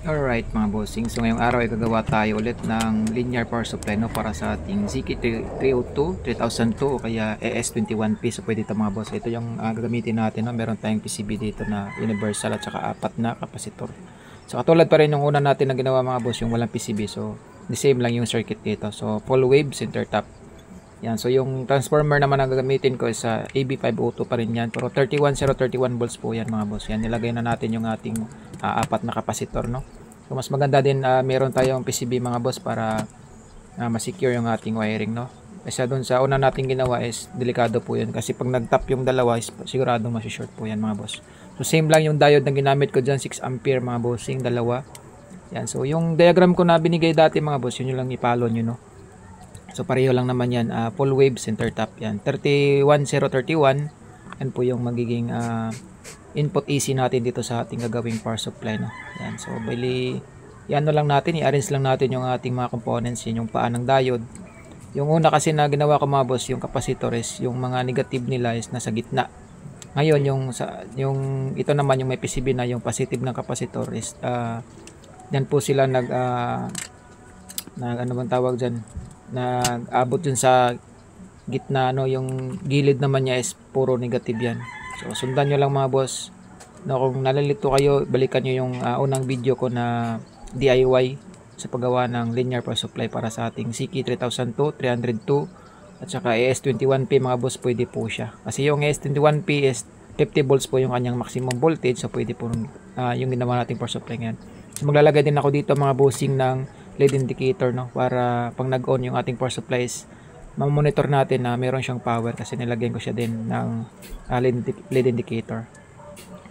Alright mga bossing, so ngayong araw ay gagawa tayo ulit ng linear power supply no, para sa ating ZK302, 3002 o kaya ES21P. So pwede ito mga boss, ito yung gagamitin natin no? Meron tayong PCB dito na universal at saka apat na kapasitor. So katulad pa rin yung una natin na ginawa mga boss, yung walang PCB. So the same lang yung circuit dito. So full wave center tap. Yan, so yung transformer naman na gagamitin ko is sa AB502 pa rin yan, pero 31031 volts po yan mga boss. Yan, nilagay na natin yung ating apat na kapasitor no. So mas maganda din meron tayong PCB mga boss para ma-secure yung ating wiring no. Kasi doon sa una nating ginawa is delikado po yun kasi pag nag-tap yung dalawa is sigurado ma-short po yan mga boss. So same lang yung diode na ginamit ko dyan, 6 ampere mga bossing, dalawa. Yan, so yung diagram ko na binigay dati mga boss, yun yung lang i-follow nyo no. So pareho lang naman yan, full wave center tap yan, 31031. Yan po yung magiging input AC natin dito sa ating gagawing power supply no. Yan, so bali yan lang natin, i-arrange lang natin yung ating mga components, yun yung paa ng diode. Yung una kasi na ginawa ko mga boss, yung capacitor is yung mga negative nila is nasa gitna. Ngayon yung ito naman yung may PCB na yung positive ng capacitor is yan po sila nag ano bang tawag diyan, nag-abot dun sa gitna no, yung gilid naman niya is puro negative yan. So sundan nyo lang mga boss no, kung nalilito kayo balikan nyo yung unang video ko na DIY sa paggawa ng linear power supply para sa ating CK3002, 302 at saka ES21P mga boss, pwede po siya kasi yung ES21P is 50 volts po yung kanyang maximum voltage, so pwede po yung ginawa nating power supply ngayon. So maglalagay din ako dito mga bossing ng LED indicator no, para pag nag-on yung ating power supplies ma-monitor natin na meron siyang power kasi nilagyan ko siya din ng LED indicator.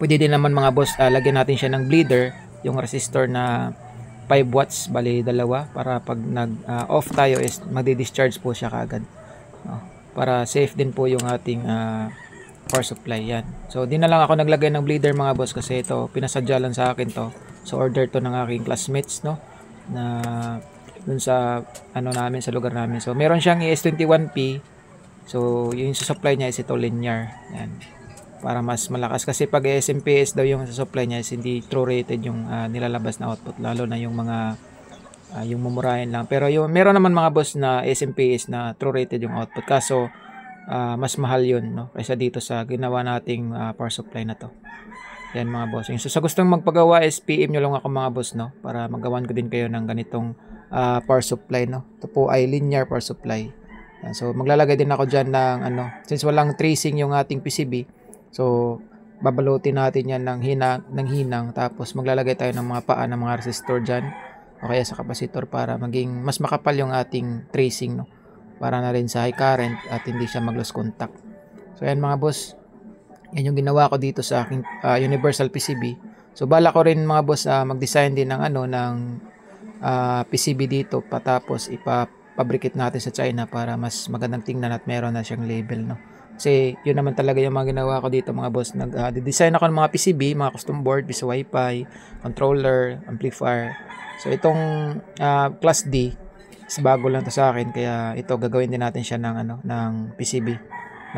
Pwede din naman mga boss lagyan natin siya ng bleeder, yung resistor na 5 watts bali dalawa, para pag nag-off tayo is magdi-discharge po siya kaagad no, para safe din po yung ating power supply yan. So di na lang ako naglagay ng bleeder mga boss kasi ito pinasadya lang sa akin to. So order to ng aking classmates no, na dun sa ano namin, sa lugar namin. So meron siyang ES21P. So yung supply niya is ito linear. Yan. Para mas malakas kasi pag SMPS daw yung supply niya is hindi true rated yung nilalabas na output, lalo na yung mga yung mumurahin lang. Pero yung meron naman mga boss na SMPS na true rated yung output, kaso mas mahal yun no, kaysa dito sa ginawa nating power supply na to. Yan mga boss. So sa gustong magpagawa is PM nyo lang ako mga boss no, para magawan ko din kayo ng ganitong power supply no. Ito po ay linear power supply. Yan. So maglalagay din ako dyan ng ano, since walang tracing yung ating PCB, so babalutin natin yan ng hinang, tapos maglalagay tayo ng mga paa ng mga resistor dyan o kaya sa capacitor para maging mas makapal yung ating tracing no, para na rin sa high current at hindi siya mag-lose contact. So yan mga boss, yan yung ginawa ko dito sa aking universal PCB. So bala ko rin mga boss mag-design din ng ano, ng PCB dito, patapos ipapabricate natin sa China para mas magandang tingnan at meron na siyang label no. Kasi yun naman talaga yung mga ginawa ko dito mga boss, nag-design ako ng mga PCB, mga custom board, PCI Wi-Fi, controller, amplifier. So itong class D is bago lang to sa akin, kaya ito gagawin din natin siya ng ano, ng PCB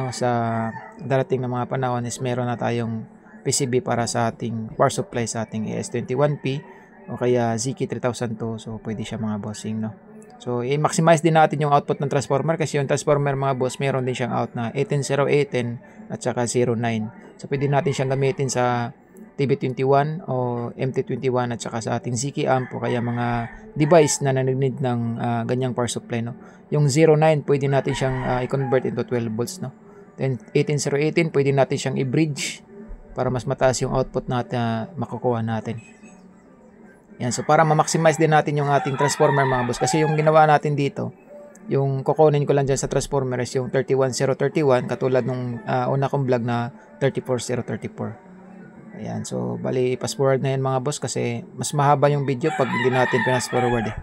no, sa darating na mga panahon is meron na tayong PCB para sa ating power supply sa ating ES21P o kaya ZK3002. So pwede siya mga bossing no. So i-maximize din natin yung output ng transformer kasi yung transformer mga boss meron din siyang out na 18018 at saka 09. So pwede natin siyang gamitin sa TB21 o MT21 at saka sa ating ZK amp o kaya mga device na nanneed ng ganyang power supply no. Yung 09 pwede natin siyang i-convert into 12 volts no. Then 18018 pwede natin siyang i-bridge para mas mataas yung output natin makukuha natin. Yan, so para ma-maximize din natin yung ating transformer mga boss, kasi yung ginawa natin dito, yung kukunin ko lang dyan sa transformer is yung 31031 katulad nung una kong vlog na 34034. Ayan, so bali fast forward na yan mga boss kasi mas mahaba yung video pag hindi natin fast forward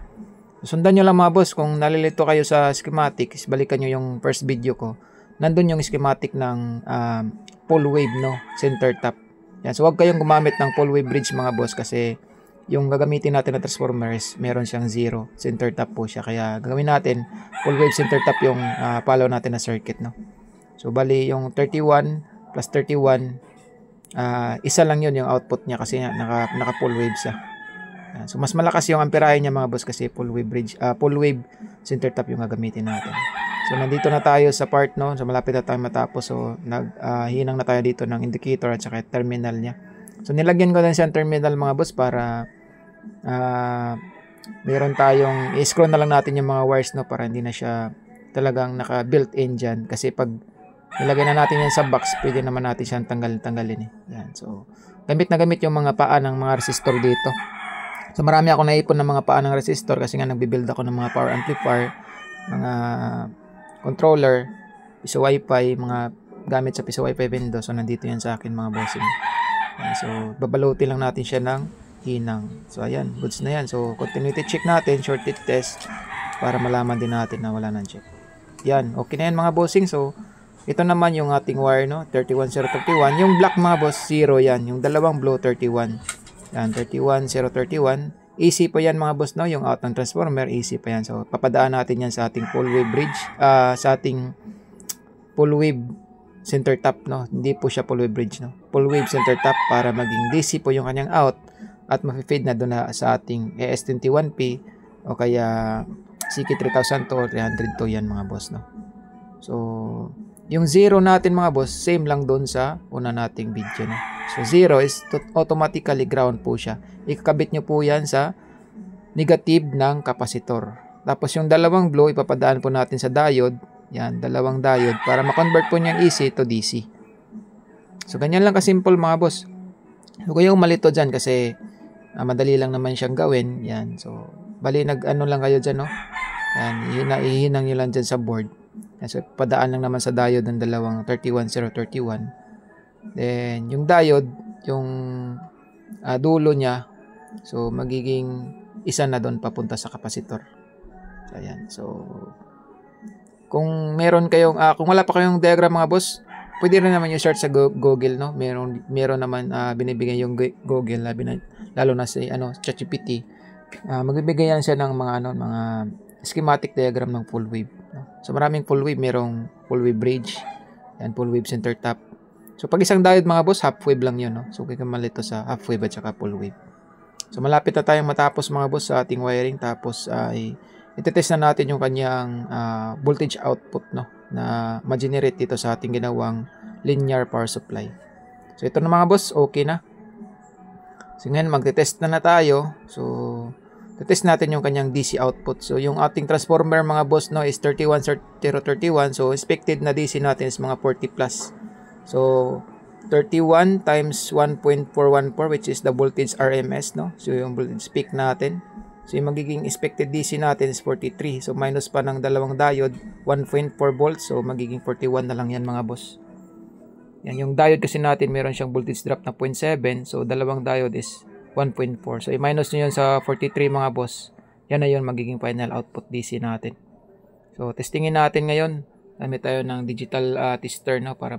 Sundan nyo lang mga boss, kung nalilito kayo sa schematic, balikan nyo yung first video ko. Nandun yung schematic ng full wave no, center tap. Yan, so huwag kayong gumamit ng full wave bridge mga boss kasi yung gagamitin natin na transformers, meron siyang 0, center tap po siya. Kaya gagawin natin full wave center tap yung follow natin na circuit no. So bali yung 31 plus 31, isa lang yun yung output niya kasi naka full wave siya. Yan. So mas malakas yung amperahe niya mga boss kasi full wave center tap yung gagamitin natin. So nandito na tayo sa part, no. So malapit na tayo matapos. So hinang na tayo dito ng indicator at saka terminal niya. So nilagyan ko din siyang terminal mga boss para meron tayong i-screw na lang natin yung mga wires, no, para hindi na siya talagang naka built-in dyan. Kasi pag nilagay na natin yan sa box, pwede naman natin siyang tanggalin yan. So gamit na gamit yung mga paa ng mga resistor dito. So marami ako naipon ng mga paa ng resistor kasi nga nagbibuild ako ng mga power amplifier, mga controller, piso wifi, mga gamit sa piso wifi window. So nandito yan sa akin mga bossing. So babalutin lang natin siya ng hinang. So ayan, goods na yan. So continuity check natin, shorted test, para malaman din natin na wala nang check. Yan, okay na yan mga bossing. So ito naman yung ating wire, no, 31031. Yung black mga boss, 0 yan. Yung dalawang blue, 31. Yan, 31031. AC pa yan mga boss, no. Yung out ng transformer, AC pa yan. So papadaan natin yan sa ating full wave bridge, sa ating full wave center tap, no. Hindi po siya full wave bridge, no. Full wave center tap para maging DC po yung kanyang out at ma-fade na doon na sa ating ES21P o kaya CK3000 to 300 to yan mga boss, no. So yung 0 natin mga boss, same lang doon sa una nating video, no. So 0 is automatically ground po siya. Ikakabit nyo po yan sa negative ng kapasitor. Tapos yung dalawang blue, ipapadaan po natin sa diode. Yan, dalawang diode para ma-convert po niyang AC to DC. So ganyan lang kasimple mga boss. So kung yung malito dyan kasi madali lang naman siyang gawin. Yan, so bali nag-ano lang kayo dyan, no. Yan, ihinang nyo lang dyan sa board. So, padaan lang naman sa diode ng dalawang 31031. Then, yung diode, yung dulo niya, so, magiging isa na doon papunta sa kapasitor. So, ayan. So, kung meron kayong, kung wala pa kayong diagram mga boss, pwede rin naman yung search sa Google, no? Meron naman binibigay yung Google, lalo na sa ChatGPT. Magbibigay yan siya ng mga schematic diagram ng full wave, no? So maraming full wave, merong full wave bridge, yan, full wave center tap. So pag isang diode mga boss, half wave lang yun, no? So kikamalito sa half wave at saka full wave. So malapit na tayong matapos mga boss sa ating wiring. Tapos itetest na natin yung kanyang voltage output, no, na ma-generate dito sa ating ginawang linear power supply. So ito na mga boss, okay na. So ngayon magte-test na tayo. So test natin yung kanyang DC output. So yung ating transformer mga boss, no, is 31031. So expected na DC natin is mga 40 plus. So 31 times 1.414, which is the voltage RMS, no. So yung voltage peak natin. So yung magiging expected DC natin is 43. So minus pa ng dalawang diode, 1.4 volts. So magiging 41 na lang yan mga boss. Yan, yung diode kasi natin meron siyang voltage drop na 0.7. So dalawang diode is 1.4. So i-minus nyo yun sa 43 mga boss. Yan na yun magiging final output DC natin. So testingin natin ngayon. Gamit tayo ng digital tester, no, para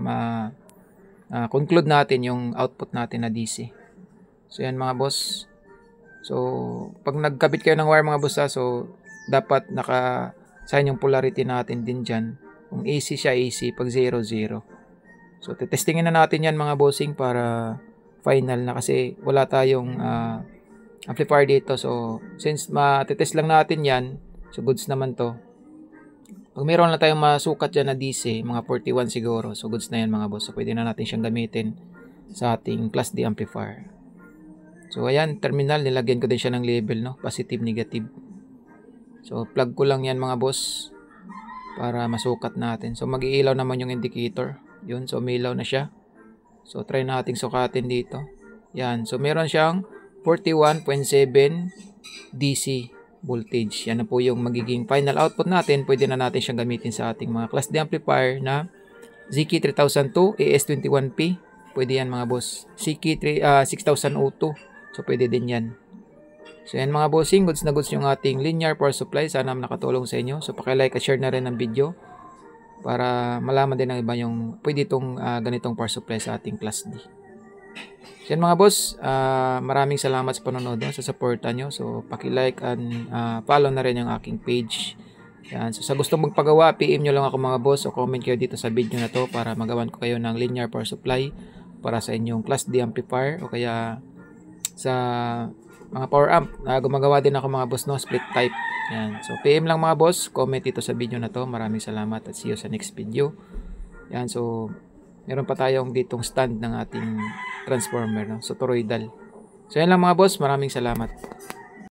conclude natin yung output natin na DC. So yan mga boss. So pag nagkabit kayo ng wire mga boss, so dapat naka-sign yung polarity natin din dyan. Kung AC siya, AC. Pag 0, 0. So testingin na natin yan mga bossing para final na, kasi wala tayong amplifier dito. So since matitest lang natin yan, so goods naman to. Pag mayroon na tayong masukat dyan na DC, mga 41 siguro, so goods na yan mga boss. So pwede na natin siyang gamitin sa ating class D amplifier. So ayan, terminal, nilagyan ko din siya ng label, no, positive, negative. So plug ko lang yan mga boss para masukat natin. So mag-iilaw naman yung indicator. Yun, so umilaw na siya. So try nating sukatin dito. Yan, so meron siyang 41.7 DC voltage. Yan na po yung magiging final output natin. Pwede na natin siyang gamitin sa ating mga class D amplifier na ZK3002 AS21P. Pwede yan mga boss. CK6002. So pwede din yan. So yan mga bossing, goods na goods yung ating linear power supply. Sana nakatulong sa inyo. So paki-like at share na rin ang video para malaman din ng iba yung pwede itong ganitong power supply sa ating class D. So yan mga boss, maraming salamat sa panonood, sa suporta nyo. So paki-like and follow na rin yung aking page. Yan. So sa gusto magpagawa, PM nyo lang ako mga boss, o comment kayo dito sa video na to para magawan ko kayo ng linear power supply para sa inyong class D amplifier o kaya sa mga power amp. Gumagawa din ako mga boss, no, split type. Yan. So PM lang mga boss, comment dito sa video na to. Maraming salamat at see you sa next video. Yan, so meron pa tayong ditong stand ng ating transformer, no, so toroidal. So yan lang mga boss, maraming salamat.